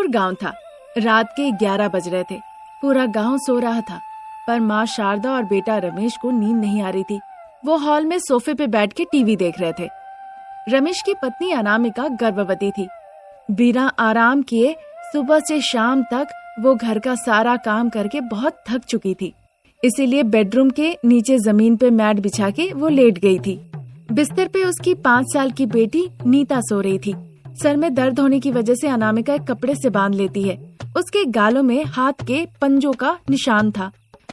दूर गांव था। रात के 11 बज रहे थे। पूरा गांव सो रहा था, पर माँ शारदा और बेटा रमेश को नींद नहीं आ रही थी। वो हॉल में सोफे पे बैठ के टीवी देख रहे थे। रमेश की पत्नी अनामिका गर्भवती थी। बिना आराम किए सुबह से शाम तक वो घर का सारा काम करके बहुत थक चुकी थी। इसीलिए बेडरूम के नीचे जमीन पे मैट बिछा के वो लेट गई थी। बिस्तर पे उसकी 5 साल की बेटी नीता सो रही थी। सर में दर्द होने की वजह से अनामिका एक कपड़े से बांध लेती है। उसके गालों में हाथ के पंजों का निशान था,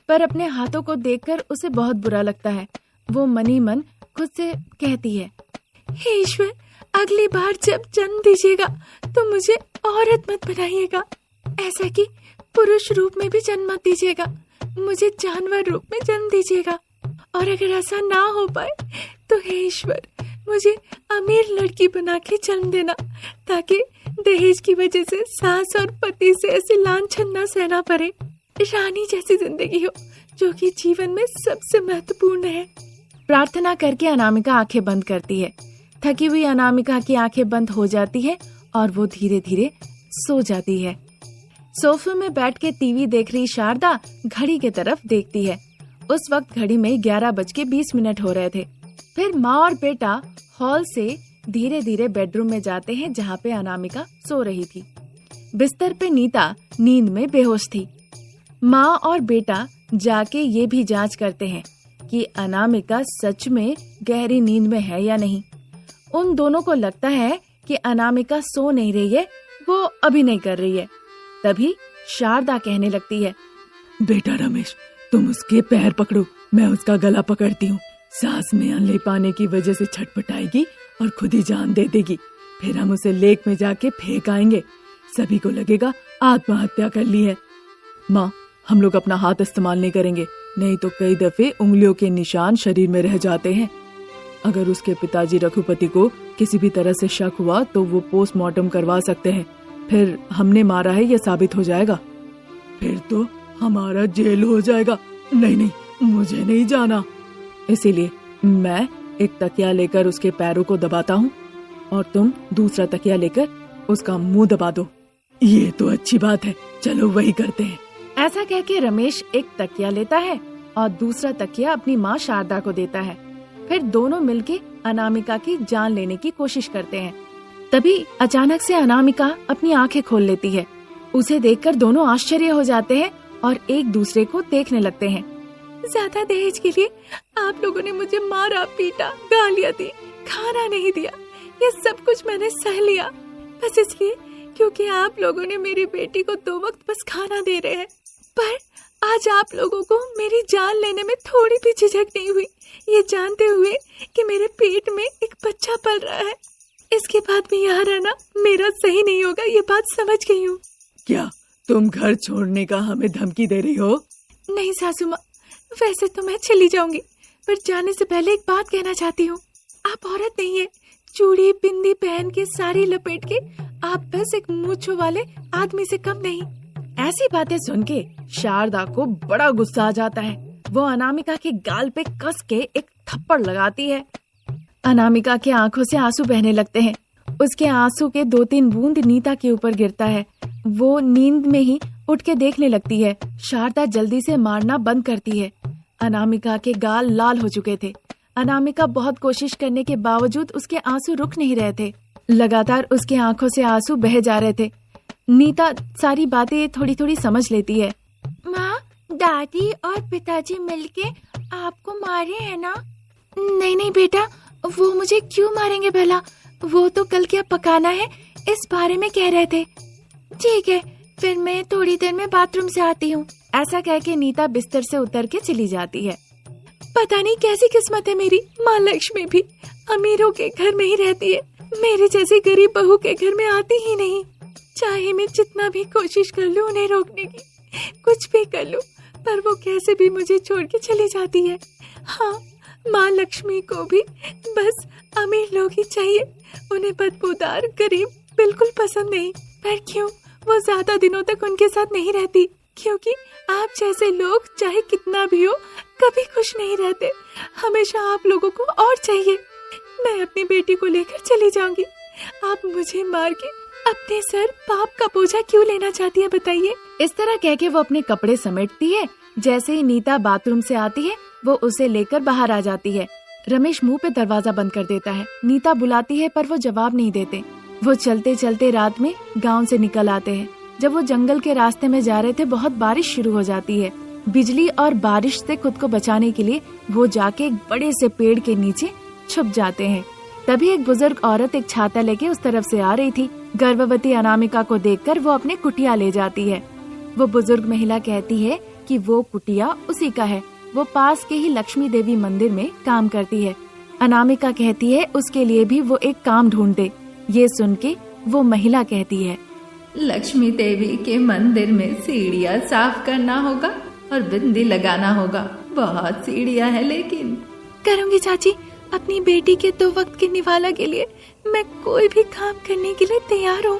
पर अपने हाथों को देखकर उसे बहुत बुरा लगता है। वो मनी मन खुद से कहती है, हे ईश्वर, अगली बार जब जन्म दीजिएगा तो मुझे औरत मत बनाइएगा, ऐसा कि पुरुष रूप में भी जन्म मत दीजिएगा, मुझे जानवर रूप में जन्म दीजिएगा। और अगर ऐसा ना हो पाए तो हे ईश्वर, मुझे अमीर लड़की बना के जन्म देना, ताकि दहेज की वजह से सास और पति से ऐसे लांछन न सहना पड़े। रानी जैसी जिंदगी हो, जो कि जीवन में सबसे महत्वपूर्ण है। प्रार्थना करके अनामिका आंखें बंद करती है। थकी हुई अनामिका की आंखें बंद हो जाती है और वो धीरे धीरे सो जाती है। सोफे में बैठ के टीवी देख रही शारदा घड़ी की तरफ देखती है। उस वक्त घड़ी में 11:20 हो रहे थे। फिर माँ और बेटा हॉल से धीरे धीरे बेडरूम में जाते हैं, जहाँ पे अनामिका सो रही थी। बिस्तर पे नीता नींद में बेहोश थी। माँ और बेटा जाके ये भी जांच करते हैं कि अनामिका सच में गहरी नींद में है या नहीं। उन दोनों को लगता है कि अनामिका सो नहीं रही है, वो अभिनय कर रही है। तभी शारदा कहने लगती है, बेटा रमेश, तुम उसके पैर पकड़ो, मैं उसका गला पकड़ती हूँ। सांस में अन ले पाने की वजह से छटपटाएगी और खुद ही जान दे देगी। फिर हम उसे लेक में जाके फेंक आएंगे। सभी को लगेगा आत्महत्या कर ली है। माँ, हम लोग अपना हाथ इस्तेमाल नहीं करेंगे, नहीं तो कई दफे उंगलियों के निशान शरीर में रह जाते हैं। अगर उसके पिताजी रघुपति को किसी भी तरह से शक हुआ तो वो पोस्टमार्टम करवा सकते हैं। फिर हमने मारा है, यह साबित हो जाएगा। फिर तो हमारा जेल हो जाएगा। नहीं नहीं, मुझे नहीं जाना। इसीलिए मैं एक तकिया लेकर उसके पैरों को दबाता हूँ और तुम दूसरा तकिया लेकर उसका मुंह दबा दो। ये तो अच्छी बात है, चलो वही करते हैं। ऐसा कह के रमेश एक तकिया लेता है और दूसरा तकिया अपनी माँ शारदा को देता है। फिर दोनों मिलके अनामिका की जान लेने की कोशिश करते हैं। तभी अचानक से अनामिका अपनी आंखें खोल लेती है। उसे देखकर दोनों आश्चर्य हो जाते हैं और एक दूसरे को देखने लगते हैं। ज्यादा दहेज के लिए आप लोगों ने मुझे मारा, पीटा, गालियां दी, खाना नहीं दिया, ये सब कुछ मैंने सह लिया, बस इसलिए क्योंकि आप लोगों ने मेरी बेटी को 2 वक्त बस खाना दे रहे हैं। पर आज आप लोगों को मेरी जान लेने में थोड़ी भी झिझक नहीं हुई, ये जानते हुए कि मेरे पेट में एक बच्चा पल रहा है। इसके बाद भी यहाँ रहना मेरा सही नहीं होगा, ये बात समझ गई हूँ। क्या तुम घर छोड़ने का हमें धमकी दे रही हो? नहीं सासू माँ, वैसे तो मैं चली जाऊंगी, पर जाने से पहले एक बात कहना चाहती हूँ। आप औरत नहीं है, चूड़ी बिंदी पहन के साड़ी लपेट के आप बस एक मूंछों वाले आदमी से कम नहीं। ऐसी बातें सुन के शारदा को बड़ा गुस्सा आ जाता है। वो अनामिका के गाल पे कस के एक थप्पड़ लगाती है। अनामिका के आंखों से आंसू बहने लगते हैं। उसके आंसू के 2-3 बूंद नीता के ऊपर गिरता है। वो नींद में ही उठ के देखने लगती है। शारदा जल्दी से मारना बंद करती है। अनामिका के गाल लाल हो चुके थे। अनामिका बहुत कोशिश करने के बावजूद उसके आंसू रुक नहीं रहे थे। लगातार उसकी आंखों से आंसू बह जा रहे थे। नीता सारी बातें थोड़ी थोड़ी समझ लेती है। माँ, दादी और पिताजी मिलके आपको मारे हैं ना? नहीं नहीं बेटा, वो मुझे क्यों मारेंगे भला? वो तो कल क्या पकाना है इस बारे में कह रहे थे। ठीक है, फिर मैं थोड़ी देर में बाथरूम से आती हूँ। ऐसा कह के नीता बिस्तर से उतर के चली जाती है। पता नहीं कैसी किस्मत है मेरी। माँ लक्ष्मी भी अमीरों के घर में ही रहती है, मेरे जैसी गरीब बहू के घर में आती ही नहीं। चाहे मैं जितना भी कोशिश कर लूँ उन्हें रोकने की, कुछ भी कर लूँ, पर वो कैसे भी मुझे छोड़ के चली जाती है। हाँ, माँ लक्ष्मी को भी बस अमीर लोग ही चाहिए, उन्हें बदबूदार गरीब बिल्कुल पसंद नहीं। पर क्यों वो ज्यादा दिनों तक उनके साथ नहीं रहती? क्योंकि आप जैसे लोग चाहे कितना भी हो कभी खुश नहीं रहते, हमेशा आप लोगों को और चाहिए। मैं अपनी बेटी को लेकर चली जाऊंगी, आप मुझे मार के अपने सर पाप का बोझा क्यों लेना चाहती है बताइए। इस तरह कह के वो अपने कपड़े समेटती है। जैसे ही नीता बाथरूम से आती है वो उसे लेकर बाहर आ जाती है। रमेश मुंह पे दरवाजा बंद कर देता है। नीता बुलाती है पर वो जवाब नहीं देते। वो चलते चलते रात में गांव से निकल आते हैं। जब वो जंगल के रास्ते में जा रहे थे बहुत बारिश शुरू हो जाती है। बिजली और बारिश से खुद को बचाने के लिए वो जाके एक बड़े से पेड़ के नीचे छुप जाते हैं। तभी एक बुजुर्ग औरत एक छाता लेके उस तरफ से आ रही थी। गर्भवती अनामिका को देखकर वो अपने कुटिया ले जाती है। वो बुजुर्ग महिला कहती है कि वो कुटिया उसी का है। वो पास के ही लक्ष्मी देवी मंदिर में काम करती है। अनामिका कहती है उसके लिए भी वो एक काम ढूंढ दे। ये सुन के वो महिला कहती है, लक्ष्मी देवी के मंदिर में सीढ़ियाँ साफ करना होगा और बिंदी लगाना होगा। बहुत सीढ़ियाँ है लेकिन। करूँगी चाची, अपनी बेटी के 2 वक्त के निवाला के लिए मैं कोई भी काम करने के लिए तैयार हूँ।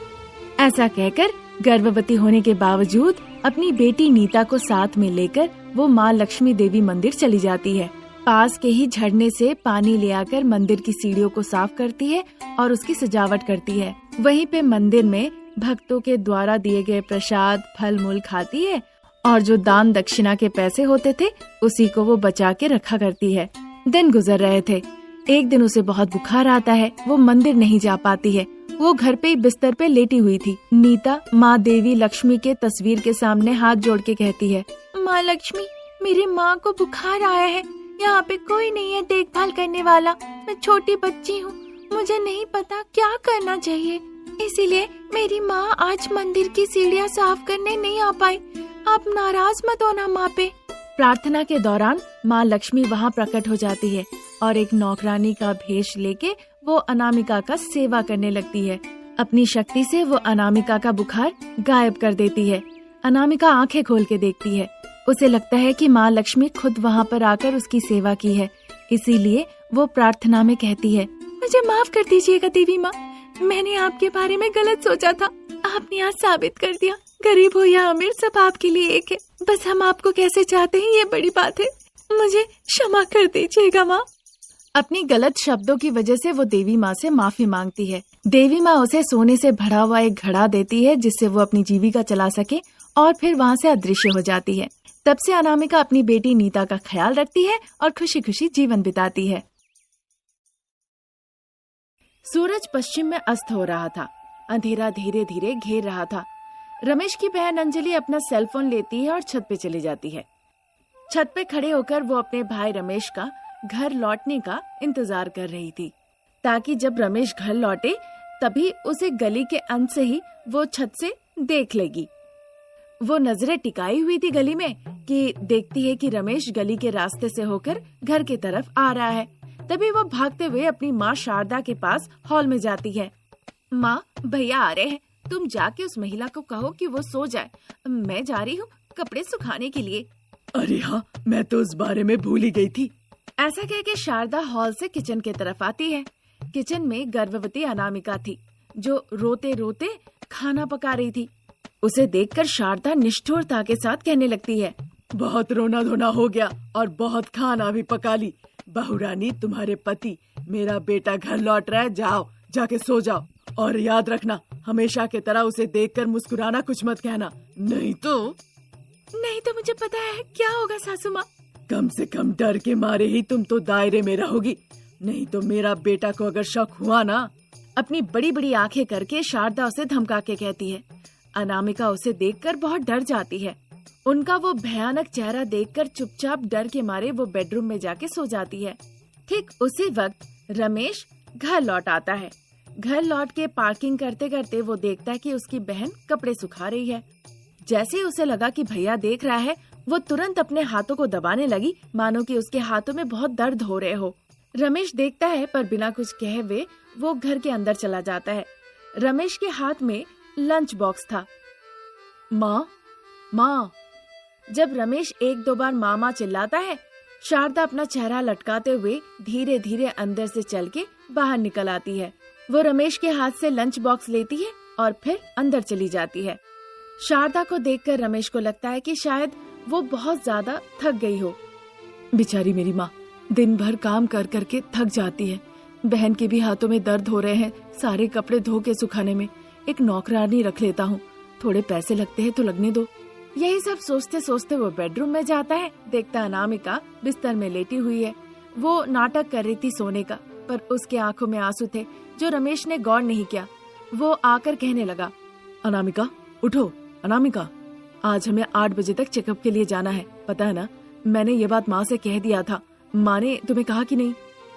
ऐसा कहकर गर्भवती होने के बावजूद अपनी बेटी नीता को साथ में लेकर वो माँ लक्ष्मी देवी मंदिर चली जाती है। पास के ही झरने से पानी ले आकर मंदिर की सीढ़ियों को साफ करती है और उसकी सजावट करती है। वहीं पे मंदिर में भक्तों के द्वारा दिए गए प्रसाद फल मूल खाती है और जो दान दक्षिणा के पैसे होते थे उसी को वो बचा के रखा करती है। दिन गुजर रहे थे। एक दिन उसे बहुत बुखार आता है। वो मंदिर नहीं जा पाती है। वो घर पे ही बिस्तर पे लेटी हुई थी। नीता माँ देवी लक्ष्मी के तस्वीर के सामने हाथ जोड़ के कहती है, माँ लक्ष्मी, मेरी माँ को बुखार आया है। यहाँ पे कोई नहीं है देखभाल करने वाला। मैं छोटी बच्ची हूँ, मुझे नहीं पता क्या करना चाहिए, इसीलिए मेरी माँ आज मंदिर की सीढ़ियाँ साफ करने नहीं आ पाई। आप नाराज मत होना माँ पे। प्रार्थना के दौरान माँ लक्ष्मी वहाँ प्रकट हो जाती है और एक नौकरानी का भेष लेके वो अनामिका का सेवा करने लगती है। अपनी शक्ति से वो अनामिका का बुखार गायब कर देती है। अनामिका आंखें खोल के देखती है। उसे लगता है कि माँ लक्ष्मी खुद वहाँ पर आकर उसकी सेवा की है। इसीलिए वो प्रार्थना में कहती है, मुझे माफ कर दीजिएगा देवी माँ, मैंने आपके बारे में गलत सोचा था। आपने आज साबित कर दिया, गरीब हो या अमीर सब आपके लिए एक है। बस हम आपको कैसे चाहते हैं ये बड़ी बात है। मुझे क्षमा कर दीजिएगा माँ। अपनी गलत शब्दों की वजह से वो देवी माँ से माफी मांगती है। देवी माँ उसे सोने से भरा हुआ एक घड़ा देती है जिससे वो अपनी जीविका चला सके और फिर वहाँ से अदृश्य हो जाती है। तब से अनामिका अपनी बेटी नीता का ख्याल रखती है और खुशी खुशी जीवन बिताती है। सूरज पश्चिम में अस्त हो रहा था। अंधेरा धीरे धीरे घेर रहा था। रमेश की बहन अंजलि अपना सेल फोन लेती है और छत पे चली जाती है। छत पे खड़े होकर वो अपने भाई रमेश का घर लौटने का इंतजार कर रही थी, ताकि जब रमेश घर लौटे तभी उसे गली के अंत से ही वो छत से देख लेगी। वो नजरें टिकाई हुई थी गली में कि देखती है कि रमेश गली के रास्ते से होकर घर की तरफ आ रहा है। तभी वो भागते हुए अपनी माँ शारदा के पास हॉल में जाती है। माँ, भैया आ रहे हैं, तुम जाके उस महिला को कहो कि वो सो जाए। मैं जा रही हूँ कपड़े सुखाने के लिए। अरे हाँ, मैं तो उस बारे में भूल ही गई थी। ऐसा कह के शारदा हॉल से किचन की तरफ आती है। किचन में गर्भवती अनामिका थी जो रोते रोते खाना पका रही थी। उसे देखकर शारदा निष्ठुरता के साथ कहने लगती है, बहुत रोना धोना हो गया और बहुत खाना भी पका ली। बहू रानी, तुम्हारे पति, मेरा बेटा घर लौट रहा है, जाओ जाके सो जाओ। और याद रखना, हमेशा की तरह उसे देखकर मुस्कुराना, कुछ मत कहना, नहीं तो मुझे पता है क्या होगा सासू माँ। कम से कम डर के मारे ही तुम तो दायरे में रहोगी, नहीं तो मेरा बेटा को अगर शक हुआ ना। अपनी बड़ी बड़ी आंखें करके शारदा उसे धमका के कहती है। अनामिका उसे देखकर बहुत डर जाती है। उनका वो भयानक चेहरा देखकर चुपचाप डर के मारे वो बेडरूम में जाके सो जाती है। ठीक उसी वक्त रमेश घर लौट आता है। घर लौट के पार्किंग करते करते वो देखता है कि उसकी बहन कपड़े सुखा रही है। जैसे ही उसे लगा कि भैया देख रहा है, वो तुरंत अपने हाथों को दबाने लगी, मानो कि उसके हाथों में बहुत दर्द हो रहे हो। रमेश देखता है पर बिना कुछ कहे हुए वो घर के अंदर चला जाता है। रमेश के हाथ में लंच बॉक्स था। माँ। जब रमेश 1-2 बार माँ चिल्लाता है, शारदा अपना चेहरा लटकाते हुए धीरे धीरे अंदर से चल के बाहर निकल आती है। वो रमेश के हाथ से लंच बॉक्स लेती है और फिर अंदर चली जाती है। शारदा को देखकर रमेश को लगता है कि शायद वो बहुत ज्यादा थक गई हो। बेचारी मेरी माँ दिन भर काम कर करके थक जाती है। बहन के भी हाथों में दर्द हो रहे हैं सारे कपड़े धो के सुखाने में। एक नौकरानी रख लेता हूँ, थोड़े पैसे लगते हैं तो लगने दो। यही सब सोचते सोचते वो बेडरूम में जाता है। देखता अनामिका बिस्तर में लेटी हुई है। वो नाटक कर रही थी सोने का, पर उसके आंखों में आंसू थे जो रमेश ने गौर नहीं किया। वो आकर कहने लगा, अनामिका उठो, अनामिका आज हमें 8 बजे तक चेकअप के लिए जाना है, पता है ना? मैंने ये बात माँ से कह दिया था, माँ ने तुम्हें कहा कि नहीं?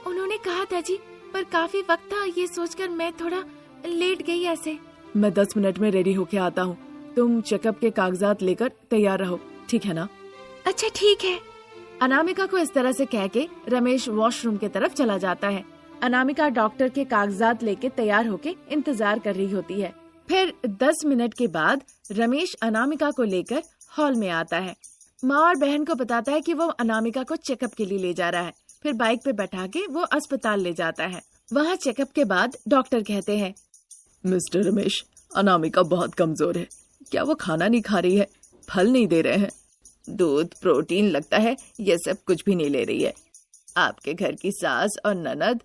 उन्होंने कहा था जी, पर काफी वक्त था, ये सोचकर मैं थोड़ा लेट गई ऐसे। मैं 10 मिनट में रेडी होके आता हूँ, तुम चेकअप के कागजात लेकर तैयार रहो, ठीक है ना? अच्छा ठीक है। अनामिका को इस तरह से कह के रमेश वॉशरूम की तरफ चला जाता है। अनामिका डॉक्टर के कागजात लेके तैयार होके इंतजार कर रही होती है। फिर 10 मिनट के बाद रमेश अनामिका को लेकर हॉल में आता है। माँ और बहन को बताता है कि वो अनामिका को चेकअप के लिए ले जा रहा है। फिर बाइक पे बैठा के वो अस्पताल ले जाता है। वहाँ चेकअप के बाद डॉक्टर कहते हैं, मिस्टर रमेश, अनामिका बहुत कमजोर है, क्या वो खाना नहीं खा रही है? फल नहीं दे रहे हैं? दूध, प्रोटीन, लगता है ये सब कुछ भी नहीं ले रही है। आपके घर की सास और ननद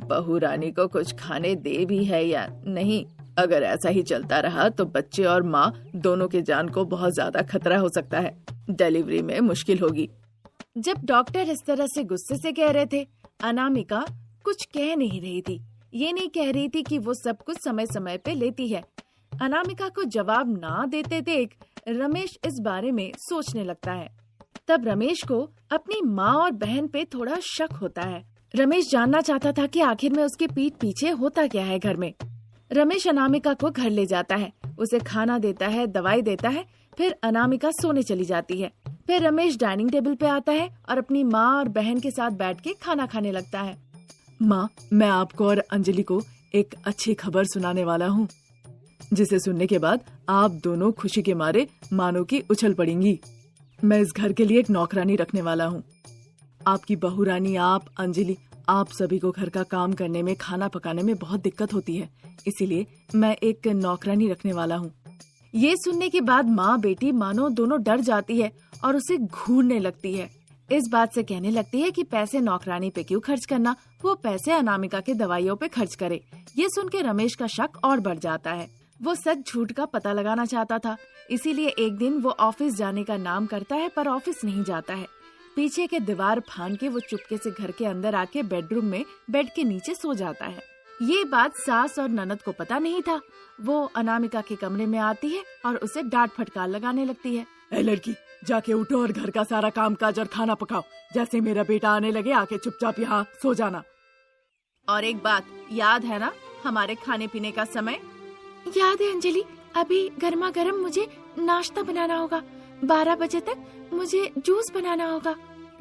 बहू रानी को कुछ खाने दे भी है या नहीं? अगर ऐसा ही चलता रहा तो बच्चे और माँ दोनों के जान को बहुत ज्यादा खतरा हो सकता है, डिलीवरी में मुश्किल होगी। जब डॉक्टर इस तरह से गुस्से से कह रहे थे, अनामिका कुछ कह नहीं रही थी। ये नहीं कह रही थी कि वो सब कुछ समय समय पे लेती है। अनामिका को जवाब ना देते देख रमेश इस बारे में सोचने लगता है। तब रमेश को अपनी माँ और बहन पे थोड़ा शक होता है। रमेश जानना चाहता था कि आखिर में उसके पीठ पीछे होता क्या है घर में। रमेश अनामिका को घर ले जाता है, उसे खाना देता है, दवाई देता है। फिर अनामिका सोने चली जाती है। फिर रमेश डाइनिंग टेबल पे आता है और अपनी माँ और बहन के साथ बैठ के खाना खाने लगता है। माँ, मैं आपको और अंजलि को एक अच्छी खबर सुनाने वाला हूँ, जिसे सुनने के बाद आप दोनों खुशी के मारे मानो की उछल पड़ेंगी। मैं इस घर के लिए एक नौकरानी रखने वाला हूँ। आपकी बहू रानी, आप, अंजलि, आप सभी को घर का काम करने में, खाना पकाने में बहुत दिक्कत होती है, इसीलिए मैं एक नौकरानी रखने वाला हूँ। ये सुनने के बाद माँ बेटी मानो दोनों डर जाती है और उसे घूरने लगती है। इस बात से कहने लगती है कि पैसे नौकरानी पे क्यों खर्च करना, वो पैसे अनामिका के दवाइयों पे खर्च करे। ये सुन के रमेश का शक और बढ़ जाता है। वो सच झूठ का पता लगाना चाहता था, इसीलिए एक दिन वो ऑफिस जाने का नाम करता है पर ऑफिस नहीं जाता है। पीछे के दीवार फान के वो चुपके से घर के अंदर आके बेडरूम में बेड के नीचे सो जाता है। ये बात सास और ननद को पता नहीं था। वो अनामिका के कमरे में आती है और उसे डांट फटकार लगाने लगती है। ए लड़की, जाके उठो और घर का सारा काम काज और खाना पकाओ। जैसे मेरा बेटा आने लगे आके चुपचाप यहाँ सो जाना। और एक बात याद है ना, हमारे खाने पीने का समय? याद है अंजलि, अभी गर्मा गर्म मुझे नाश्ता बनाना होगा। 12 बजे तक मुझे जूस बनाना होगा।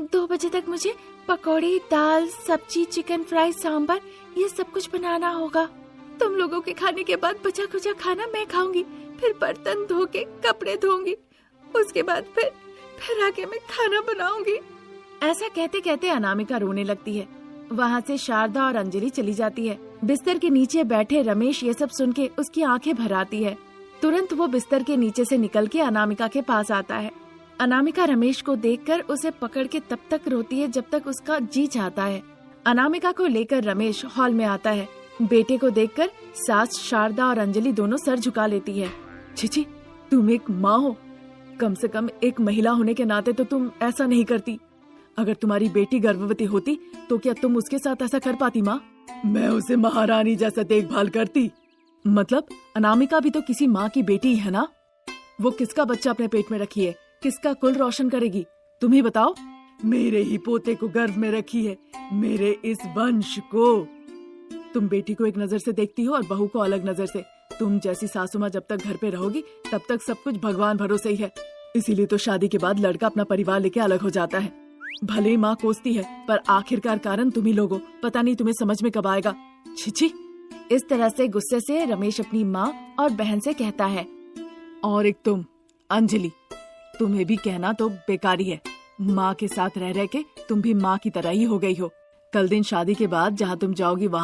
2 बजे तक मुझे पकौड़ी, दाल, सब्जी, चिकन फ्राई, सांभर, ये सब कुछ बनाना होगा। तुम लोगों के खाने के बाद बचा खुचा खाना मैं खाऊंगी, फिर बर्तन धो के कपड़े धोऊंगी, उसके बाद फिर आके मैं खाना बनाऊंगी। ऐसा कहते कहते अनामिका रोने लगती है। वहाँ से शारदा और अंजलि चली जाती है। बिस्तर के नीचे बैठे रमेश ये सब सुन के उसकी आंखें भर आती है। तुरंत वो बिस्तर के नीचे से निकल के अनामिका के पास आता है। अनामिका रमेश को देखकर उसे पकड़ के तब तक रोती है जब तक उसका जी चाहता है। अनामिका को लेकर रमेश हॉल में आता है। बेटे को देखकर सास शारदा और अंजलि दोनों सर झुका लेती है। छिछि, तुम एक माँ हो, कम से कम एक महिला होने के नाते तो तुम ऐसा नहीं करती। अगर तुम्हारी बेटी गर्भवती होती तो क्या तुम उसके साथ ऐसा कर पाती माँ? मैं उसे महारानी जैसा देखभाल करती। मतलब अनामिका भी तो किसी माँ की बेटी है ना। वो किसका बच्चा अपने पेट में रखी है, किसका कुल रोशन करेगी, तुम ही बताओ। मेरे ही पोते को गर्भ में रखी है, मेरे इस वंश को। तुम बेटी को एक नजर से देखती हो और बहू को अलग नजर से। तुम जैसी सासू माँ जब तक घर पे रहोगी तब तक सब कुछ भगवान भरोसे ही है। इसीलिए तो शादी के बाद लड़का अपना परिवार लेके अलग हो जाता है। भले ही माँ कोसती है पर आखिरकार कारण तुम ही लोगो। पता नहीं तुम्हें समझ में कब आएगा। छिछि। इस तरह से गुस्से से रमेश अपनी माँ और बहन से कहता है। और एक तुम अंजलि, तुम्हें भी कहना तो बेकारी है। माँ के साथ रह रह के तुम भी माँ की तरह ही हो गई हो। कल दिन शादी के बाद जहाँ तुम जाओगी वहाँ